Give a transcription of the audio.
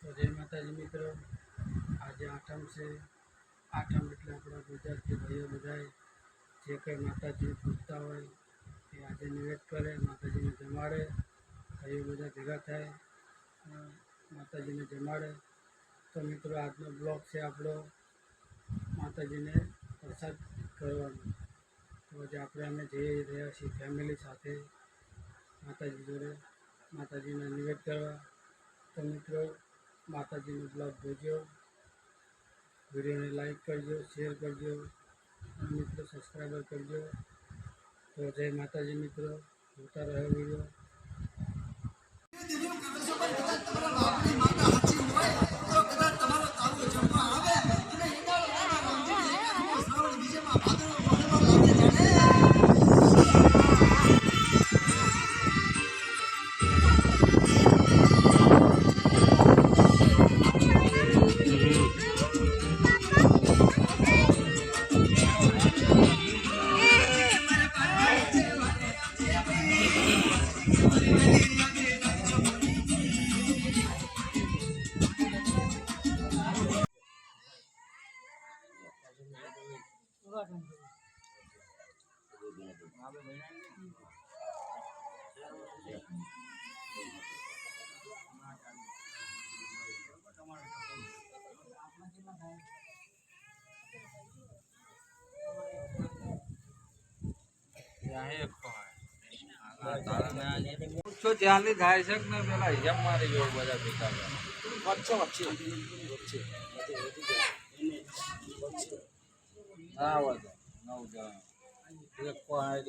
તો જય માતાજી મિત્રો, આજે આઠમ છે. આઠમ એટલે આપણા ગુજરાતી ભાઈઓ બધાએ જે કંઈ માતાજીને પૂજતા હોય એ આજે નિવેદ કરે, માતાજીને જમાડે. ભાઈઓ બધા ભેગા થાય માતાજીને જમાડે. તો મિત્રો આજનો બ્લોગ છે આપણો માતાજીને પ્રસાદ કરવાનો. તો આજે અમે જઈ રહ્યા છીએ ફેમિલી સાથે માતાજી જોડે માતાજીને નિવેદ કરવા. તો મિત્રો માતાજીનો બ્લોગ જોજો, વિડીયોને લાઈક કરજો, શેર કરજો અને મિત્રો સબસ્ક્રાઈબર કરજો. તો જય માતાજી મિત્રો, જોતા રહ્યો વિડીયો. પૂછો ત્યાંથી થાય છે કે નહીં, પેલા હિજાબ મારી ગયો બધા ભેગા હા વધો 9 જણા દેખો આય